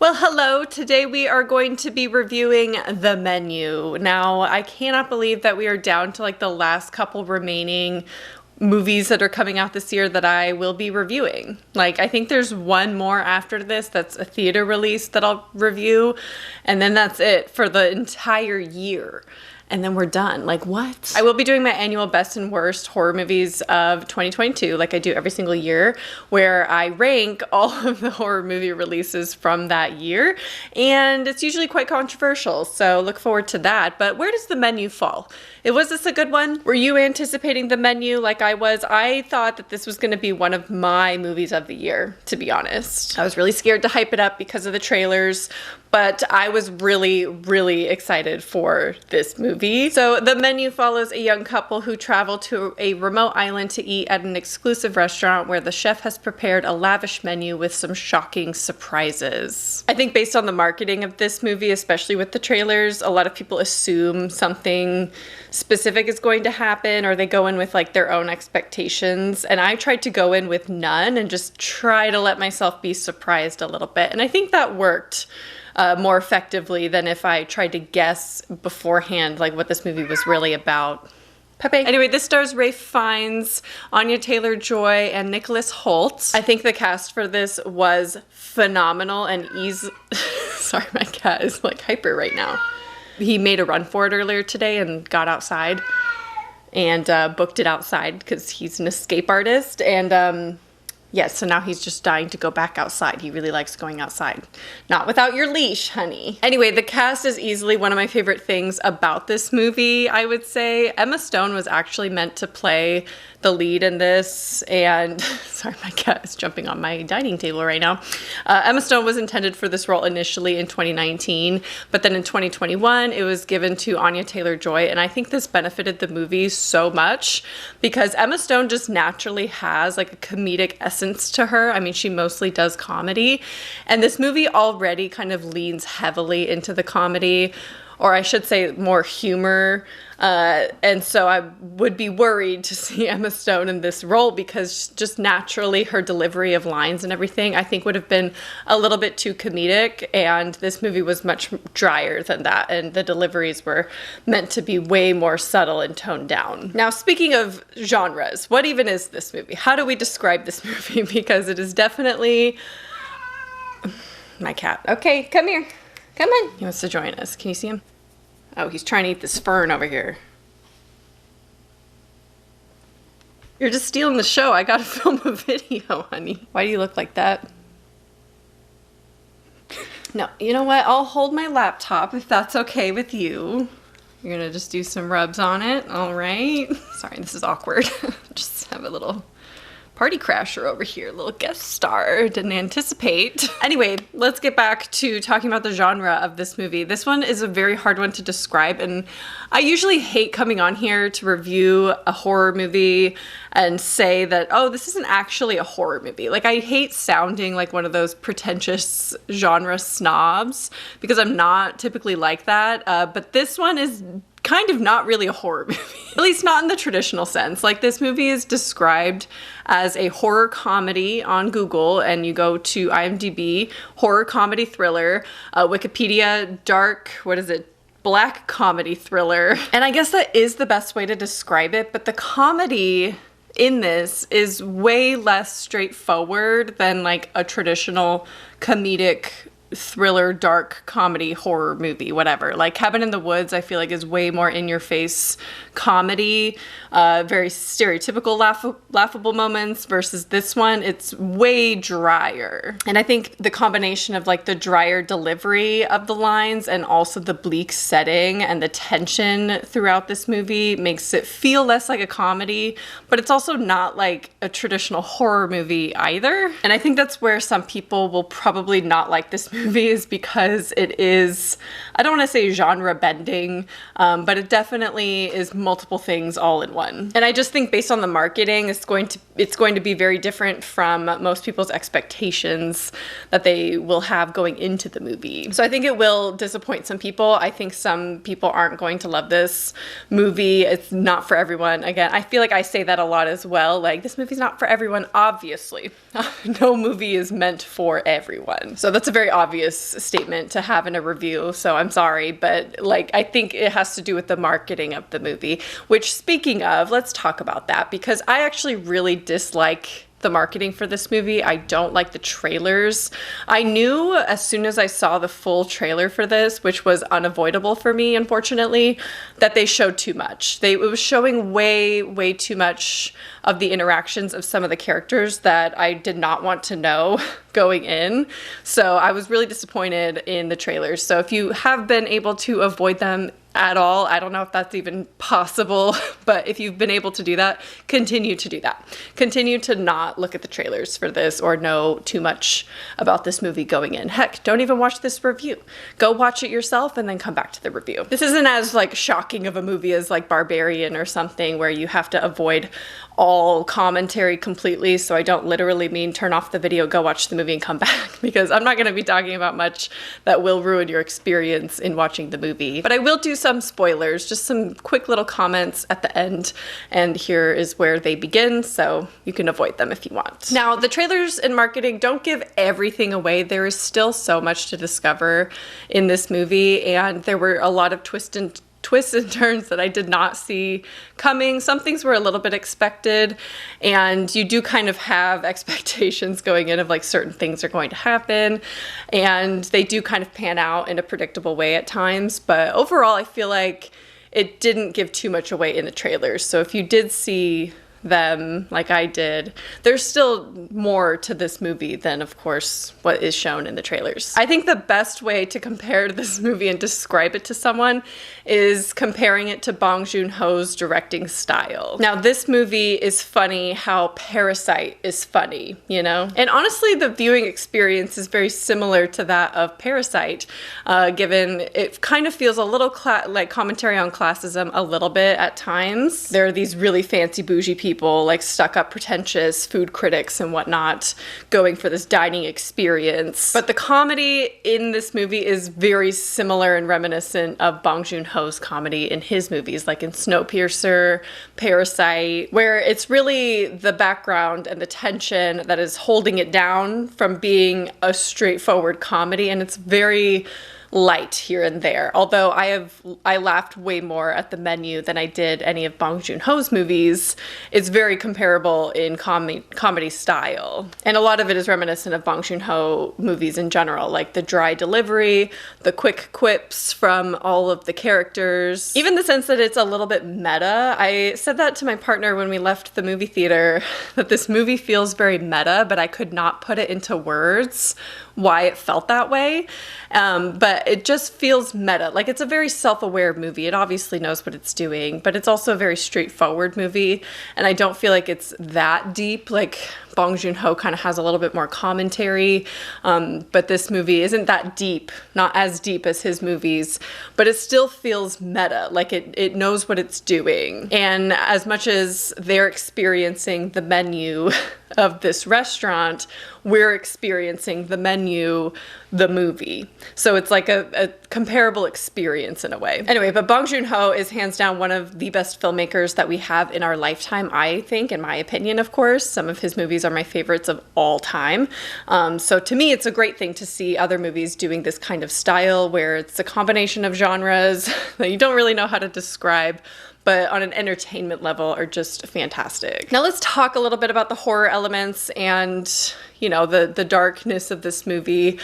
Well, hello. Today we are going to be reviewing The Menu. Now, I cannot believe that we are down to like the last couple remaining movies that are coming out this year that I will be reviewing. Like, I think there's one more after this that's a theater release that I'll review, and then that's it for the entire year. And then we're done. Like, what? I will be doing my annual best and worst horror movies of 2022, like I do every single year, where I rank all of the horror movie releases from that year. And it's usually quite controversial, so look forward to that. But where does The Menu fall? Was this a good one? Were you anticipating The Menu like I was? I thought that this was going to be one of my movies of the year, to be honest. I was really scared to hype it up because of the trailers, but I was really, really excited for this movie. So The Menu follows a young couple who travel to a remote island to eat at an exclusive restaurant where the chef has prepared a lavish menu with some shocking surprises. I think based on the marketing of this movie, especially with the trailers, a lot of people assume something specific is going to happen, or they go in with like their own expectations. And I tried to go in with none and just try to let myself be surprised a little bit. And I think that worked more effectively than if I tried to guess beforehand like what this movie was really about. Pepe. Anyway, this stars Ralph Fiennes, Anya Taylor-Joy, and Nicholas Hoult. I think the cast for this was phenomenal and easy. Sorry, my cat is like hyper right now. He made a run for it earlier today and got outside and booked it outside because he's an escape artist. And yeah, so now he's just dying to go back outside. He really likes going outside. Not without your leash, honey. Anyway, the cast is easily one of my favorite things about this movie, I would say. Emma Stone was actually meant to play the lead in this, and sorry, my cat is jumping on my dining table right now. Emma Stone was intended for this role initially in 2019, but then in 2021, it was given to Anya Taylor-Joy, and I think this benefited the movie so much because Emma Stone just naturally has like a comedic essence to her. I mean, she mostly does comedy, and this movie already kind of leans heavily into the comedy, or I should say more humor. And so I would be worried to see Emma Stone in this role because just naturally her delivery of lines and everything I think would have been a little bit too comedic, and this movie was much drier than that, and the deliveries were meant to be way more subtle and toned down. Now, speaking of genres, what even is this movie? How do we describe this movie? Because it is definitely... My cat. Okay, come here. Come on. He wants to join us. Can you see him? Oh, he's trying to eat this fern over here. You're just stealing the show. I gotta film a video, honey. Why do you look like that? No, you know what? I'll hold my laptop if that's okay with you. You're gonna just do some rubs on it. All right. Sorry, this is awkward. Just have a little party crasher over here, little guest star, didn't anticipate. Anyway, let's get back to talking about the genre of this movie. This one is a very hard one to describe, and I usually hate coming on here to review a horror movie and say that, oh, this isn't actually a horror movie. Like, I hate sounding like one of those pretentious genre snobs because I'm not typically like that, but this one is kind of not really a horror movie, at least not in the traditional sense. Like, this movie is described as a horror comedy on Google, and you go to IMDb, horror comedy thriller, Wikipedia, dark, black comedy thriller. And I guess that is the best way to describe it, but the comedy in this is way less straightforward than like a traditional comedic thriller, dark comedy, horror movie, whatever. Like Cabin in the Woods, I feel like is way more in-your-face comedy, very stereotypical laughable moments, versus this one, it's way drier. And I think the combination of like the drier delivery of the lines and also the bleak setting and the tension throughout this movie makes it feel less like a comedy, but it's also not like a traditional horror movie either. And I think that's where some people will probably not like this movie, is because it is, I don't want to say genre bending, but it definitely is multiple things all in one. And I just think based on the marketing, it's going to be very different from most people's expectations that they will have going into the movie. So I think it will disappoint some people. I think some people aren't going to love this movie. It's not for everyone. Again, I feel like I say that a lot as well. Like, this movie's not for everyone, obviously. No movie is meant for everyone. So that's a very obvious obvious statement to have in a review, so I'm sorry, but like I think it has to do with the marketing of the movie, which, speaking of, let's talk about that, because I actually really dislike the marketing for this movie. I don't like the trailers. I knew as soon as I saw the full trailer for this, which was unavoidable for me, unfortunately, that they showed too much. It was showing way too much of the interactions of some of the characters that I did not want to know going in. So I was really disappointed in the trailers. So if you have been able to avoid them at all, I don't know if that's even possible, but if you've been able to do that, continue to do that. Continue to not look at the trailers for this or know too much about this movie going in. Heck, don't even watch this review. Go watch it yourself and then come back to the review. This isn't as like shocking of a movie as like Barbarian or something where you have to avoid all commentary completely, so I don't literally mean turn off the video, go watch the movie and come back, because I'm not going to be talking about much that will ruin your experience in watching the movie. But I will do some spoilers, just some quick little comments at the end, and here is where they begin, so you can avoid them if you want. Now, the trailers and marketing don't give everything away. There is still so much to discover in this movie, and there were a lot of twists and turns that I did not see coming. Some things were a little bit expected, and you do kind of have expectations going in of like certain things are going to happen, and they do kind of pan out in a predictable way at times. But overall, I feel like it didn't give too much away in the trailers. So if you did see them like I did, there's still more to this movie than, of course, what is shown in the trailers. I think the best way to compare this movie and describe it to someone is comparing it to Bong Joon-ho's directing style. Now, this movie is funny how Parasite is funny, you know? And honestly, the viewing experience is very similar to that of Parasite, given it kind of feels a little like commentary on classism a little bit at times. There are these really fancy bougie people, like stuck-up pretentious food critics and whatnot, going for this dining experience. But the comedy in this movie is very similar and reminiscent of Bong Joon-ho's comedy in his movies, like in Snowpiercer, Parasite, where it's really the background and the tension that is holding it down from being a straightforward comedy, and it's very light here and there. Although I laughed way more at The Menu than I did any of Bong Joon-ho's movies. It's very comparable in comedy style. And a lot of it is reminiscent of Bong Joon-ho movies in general, like the dry delivery, the quick quips from all of the characters, even the sense that it's a little bit meta. I said that to my partner when we left the movie theater, that this movie feels very meta, but I could not put it into words why it felt that way. But it just feels meta. Like, it's a very self-aware movie. It obviously knows what it's doing, but it's also a very straightforward movie. And I don't feel like it's that deep. Like, Bong Joon-ho kind of has a little bit more commentary, but this movie isn't that deep, not as deep as his movies, but it still feels meta, like it knows what it's doing. And as much as they're experiencing the menu of this restaurant, we're experiencing the menu, the movie. So it's like a comparable experience in a way. Anyway, but Bong Joon-ho is hands down one of the best filmmakers that we have in our lifetime, I think, in my opinion, of course. Some of his movies are my favorites of all time. So to me, it's a great thing to see other movies doing this kind of style where it's a combination of genres that you don't really know how to describe, but on an entertainment level are just fantastic. Now let's talk a little bit about the horror elements and, you know, the darkness of this movie,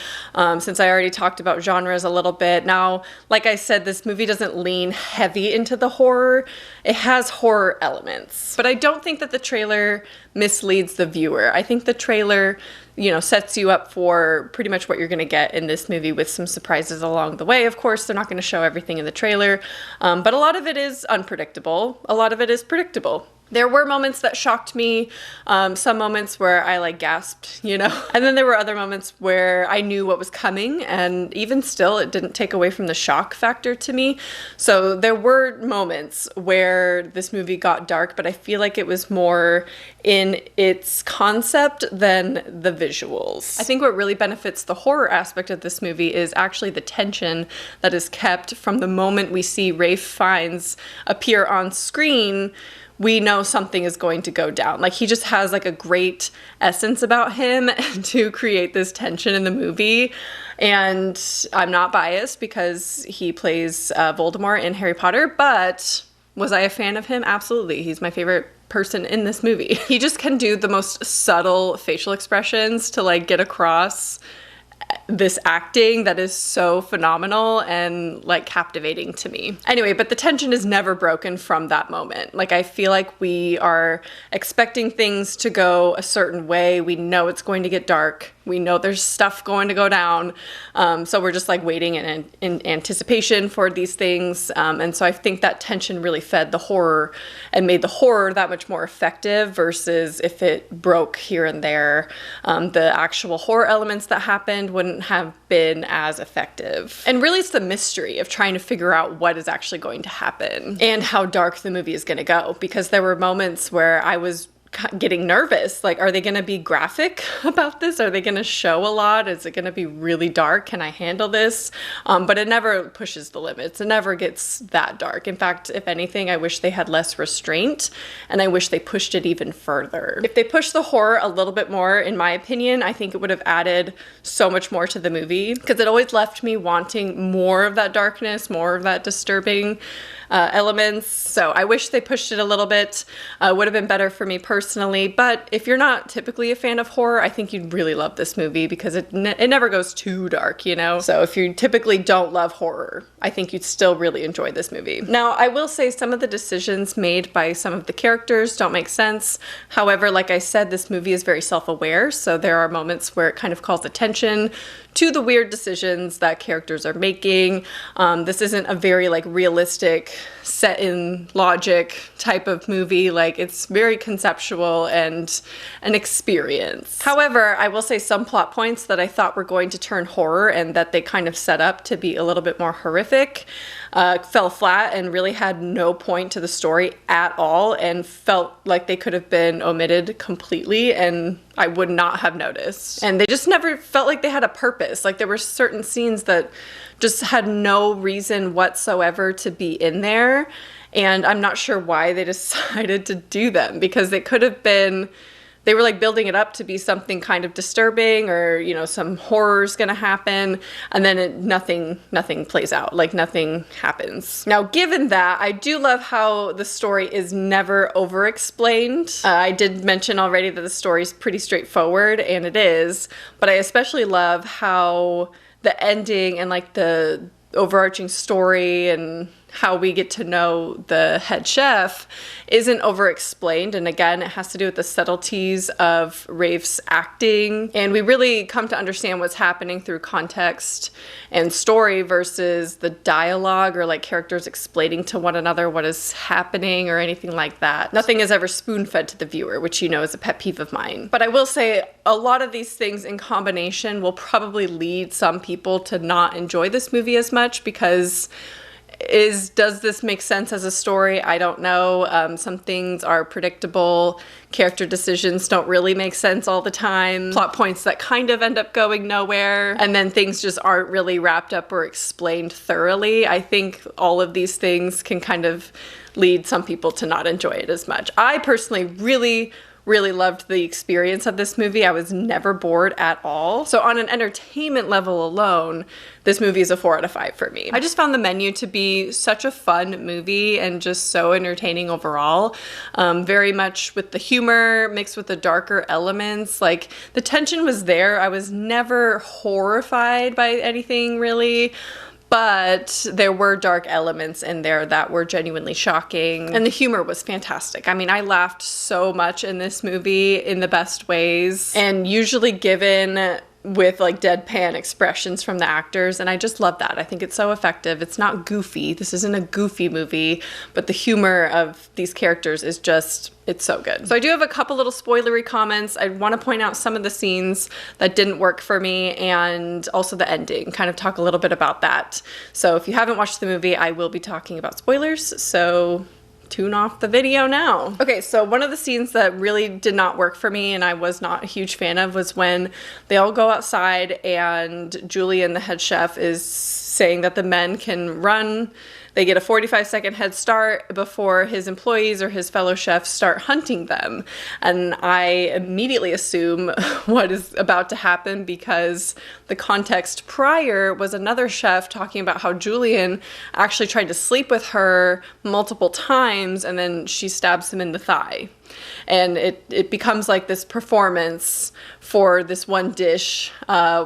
since I already talked about genres a little bit. Now, like I said, this movie doesn't lean heavy into the horror. It has horror elements, but I don't think that the trailer misleads the viewer. I think the trailer, you know, sets you up for pretty much what you're going to get in this movie with some surprises along the way. Of course, they're not going to show everything in the trailer, but a lot of it is unpredictable. A lot of it is predictable. There were moments that shocked me, some moments where I like gasped, you know, and then there were other moments where I knew what was coming, and even still, it didn't take away from the shock factor to me. So there were moments where this movie got dark, but I feel like it was more in its concept than the visuals. I think what really benefits the horror aspect of this movie is actually the tension that is kept from the moment we see Ralph Fiennes appear on screen, we know something is going to go down. Like, he just has like a great essence about him to create this tension in the movie. And I'm not biased because he plays Voldemort in Harry Potter, but was I a fan of him? Absolutely. He's my favorite person in this movie. He just can do the most subtle facial expressions to like get across this acting that is so phenomenal and like captivating to me. Anyway, but the tension is never broken from that moment. Like, I feel like we are expecting things to go a certain way. We know it's going to get dark. We know there's stuff going to go down. So we're just like waiting in anticipation for these things. And so I think that tension really fed the horror and made the horror that much more effective versus if it broke here and there, the actual horror elements that happened wouldn't have been as effective. And really it's the mystery of trying to figure out what is actually going to happen and how dark the movie is going to go, because there were moments where I was getting nervous. Like, are they going to be graphic about this? Are they going to show a lot? Is it going to be really dark? Can I handle this? But it never pushes the limits. It never gets that dark. In fact, if anything, I wish they had less restraint, and I wish they pushed it even further. If they pushed the horror a little bit more, in my opinion, I think it would have added so much more to the movie, because it always left me wanting more of that darkness, more of that disturbing elements. So I wish they pushed it a little bit. Would have been better for me personally. But if you're not typically a fan of horror, I think you'd really love this movie because it never goes too dark, you know? So if you typically don't love horror, I think you'd still really enjoy this movie. Now, I will say some of the decisions made by some of the characters don't make sense. However, like I said, this movie is very self-aware. So there are moments where it kind of calls attention to the weird decisions that characters are making. This isn't a very like realistic, set in logic type of movie. Like, it's very conceptual and an experience. However, I will say some plot points that I thought were going to turn horror and that they kind of set up to be a little bit more horrific fell flat and really had no point to the story at all, and felt like they could have been omitted completely and I would not have noticed. And they just never felt like they had a purpose. Like, there were certain scenes that just had no reason whatsoever to be in there, and I'm not sure why they decided to do them, because they could have been, they were like building it up to be something kind of disturbing, or, you know, some horror's gonna happen, and then nothing plays out, like nothing happens. Now, given that, I do love how the story is never over-explained. I did mention already that the story is pretty straightforward, and it is, but I especially love how the ending and like the overarching story and how we get to know the head chef isn't over-explained. And again, it has to do with the subtleties of Rafe's acting. And we really come to understand what's happening through context and story versus the dialogue or like characters explaining to one another what is happening or anything like that. Nothing is ever spoon-fed to the viewer, which you know is a pet peeve of mine. But I will say a lot of these things in combination will probably lead some people to not enjoy this movie as much, because does this make sense as a story? I don't know. Some things are predictable. Character decisions don't really make sense all the time. Plot points that kind of end up going nowhere. And then things just aren't really wrapped up or explained thoroughly. I think all of these things can kind of lead some people to not enjoy it as much. I personally really loved the experience of this movie. I was never bored at all. So on an entertainment level alone, this movie is a 4 out of 5 for me. I just found The Menu to be such a fun movie and just so entertaining overall. Very much with the humor mixed with the darker elements. Like, the tension was there. I was never horrified by anything really. But there were dark elements in there that were genuinely shocking. And the humor was fantastic. I mean, I laughed so much in this movie in the best ways. And usually given with like deadpan expressions from the actors, and I just love that. I think it's so effective. It's not goofy. This isn't a goofy movie, but the humor of these characters is just, it's so good. So I do have a couple little spoilery comments. I want to point out some of the scenes that didn't work for me, and also the ending, kind of talk a little bit about that. So if you haven't watched the movie, I will be talking about spoilers, so tune off the video now. Okay, so one of the scenes that really did not work for me and I was not a huge fan of was when they all go outside and Julian, the head chef, is saying that the men can run. They get a 45-second head start before his employees or his fellow chefs start hunting them. And I immediately assume what is about to happen because the context prior was another chef talking about how Julian actually tried to sleep with her multiple times and then she stabs him in the thigh. And it becomes like this performance for this one dish,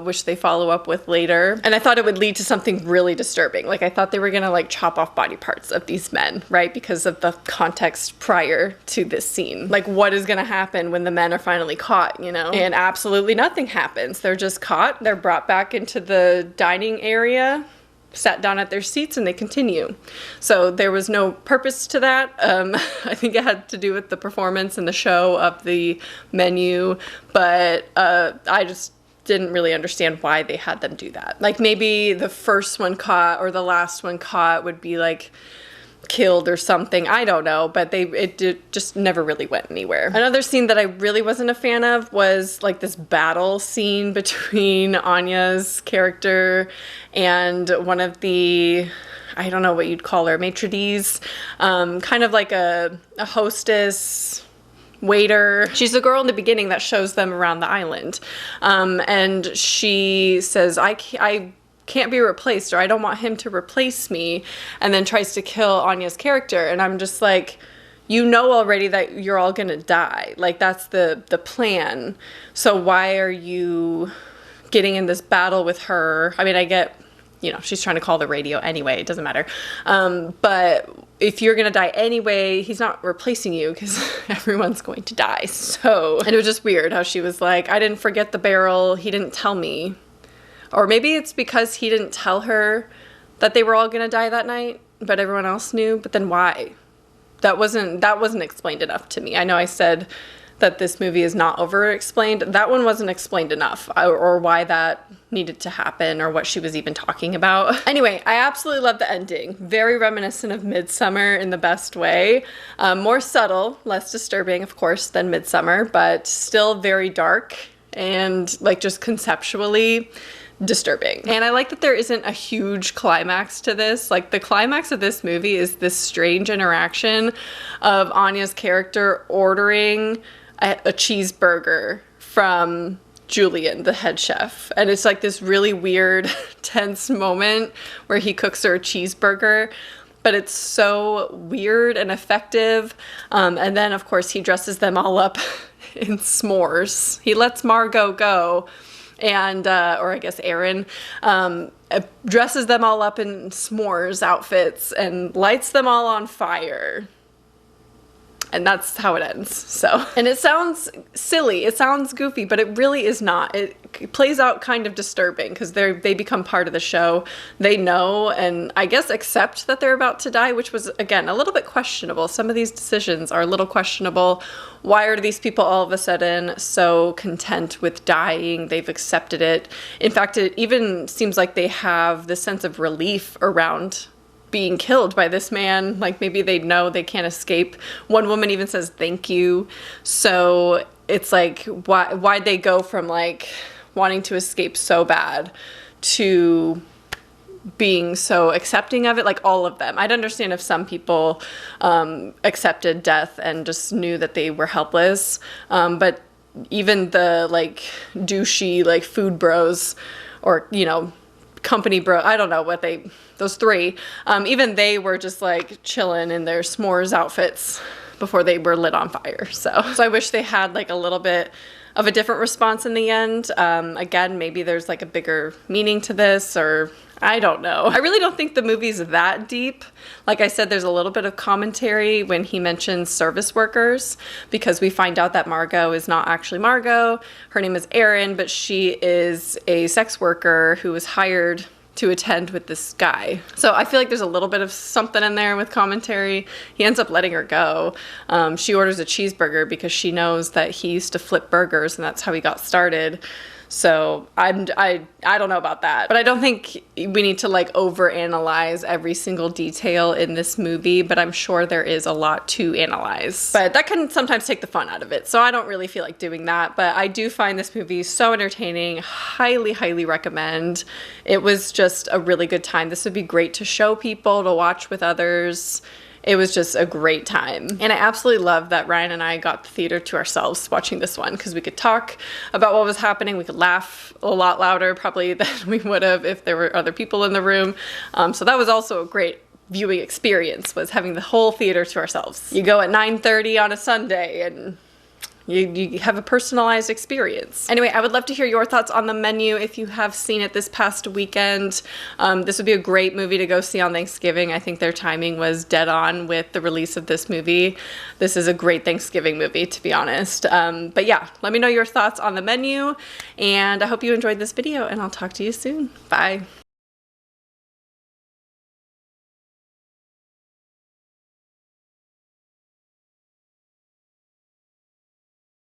which they follow up with later. And I thought it would lead to something really disturbing. Like I thought they were gonna like chop off body parts of these men, right? Because of the context prior to this scene. Like what is gonna happen when the men are finally caught, you know? And absolutely nothing happens. They're just caught, they're brought back into the dining area, sat down at their seats, and they continue. So there was no purpose to that. I think it had to do with the performance and the show of the menu, but I just didn't really understand why they had them do that. Like maybe the first one caught or the last one caught would be like killed or something. I don't know, but it just never really went anywhere. Another scene that I really wasn't a fan of was like this battle scene between Anya's character and one of the, I don't know what you'd call her, maitre d's, kind of like a hostess, waiter. She's the girl in the beginning that shows them around the island. And she says, I can't be replaced, or I don't want him to replace me, and then tries to kill Anya's character. And I'm just like, you know already that you're all gonna die. Like that's the plan. So why are you getting in this battle with her? I mean, I get, you know, she's trying to call the radio anyway, it doesn't matter. But if you're gonna die anyway, he's not replacing you because everyone's going to die. So, and it was just weird how she was like, I didn't forget the barrel, he didn't tell me. Or maybe it's because he didn't tell her that they were all gonna die that night, but everyone else knew. But then why? That wasn't explained enough to me. I know I said that this movie is not over-explained. That one wasn't explained enough, or why that needed to happen, or what she was even talking about. Anyway, I absolutely love the ending. Very reminiscent of Midsummer in the best way. More subtle, less disturbing, of course, than Midsummer, but still very dark and like just conceptually disturbing. And I like that there isn't a huge climax to this. Like the climax of this movie is this strange interaction of Anya's character ordering a cheeseburger from Julian, the head chef. And it's like this really weird, tense moment where he cooks her a cheeseburger, but it's so weird and effective. And then of course he dresses them all up in s'mores. He lets Margot go, and or I guess Aaron, dresses them all up in s'mores outfits and lights them all on fire. And that's how it ends. So, and it sounds silly, it sounds goofy, but it really is not. It plays out kind of disturbing because they become part of the show. They know and I guess accept that they're about to die, which was again a little bit questionable. Some of these decisions are a little questionable. Why are these people all of a sudden so content with dying? They've accepted it. In fact, it even seems like they have this sense of relief around being killed by this man. Like maybe they know they can't escape. One woman even says thank you. So it's like why'd they go from like wanting to escape so bad to being so accepting of it? Like all of them. I'd understand if some people accepted death and just knew that they were helpless, but even the like douchey like food bros, or you know, company bro, I don't know what those three, even they were just like chilling in their s'mores outfits before they were lit on fire. So I wish they had like a little bit of a different response in the end. Again, maybe there's like a bigger meaning to this, or I don't know. I really don't think the movie's that deep. Like I said, there's a little bit of commentary when he mentions service workers, because we find out that Margot is not actually Margot. Her name is Erin, but she is a sex worker who was hired to attend with this guy. So I feel like there's a little bit of something in there with commentary. He ends up letting her go. She orders a cheeseburger because she knows that he used to flip burgers and that's how he got started. So I don't know about that, but I don't think we need to like overanalyze every single detail in this movie, but I'm sure there is a lot to analyze. But that can sometimes take the fun out of it, so I don't really feel like doing that. But I do find this movie so entertaining. Highly, highly recommend. It was just a really good time. This would be great to show people, to watch with others. It was just a great time. And I absolutely love that Ryan and I got the theater to ourselves watching this one, because we could talk about what was happening. We could laugh a lot louder probably than we would have if there were other people in the room. So that was also a great viewing experience, was having the whole theater to ourselves. You go at 9:30 on a Sunday and you have a personalized experience. Anyway, I would love to hear your thoughts on The Menu if you have seen it this past weekend. This would be a great movie to go see on Thanksgiving. I think their timing was dead on with the release of this movie. This is a great Thanksgiving movie, to be honest. But yeah, let me know your thoughts on The Menu, and I hope you enjoyed this video, and I'll talk to you soon. Bye.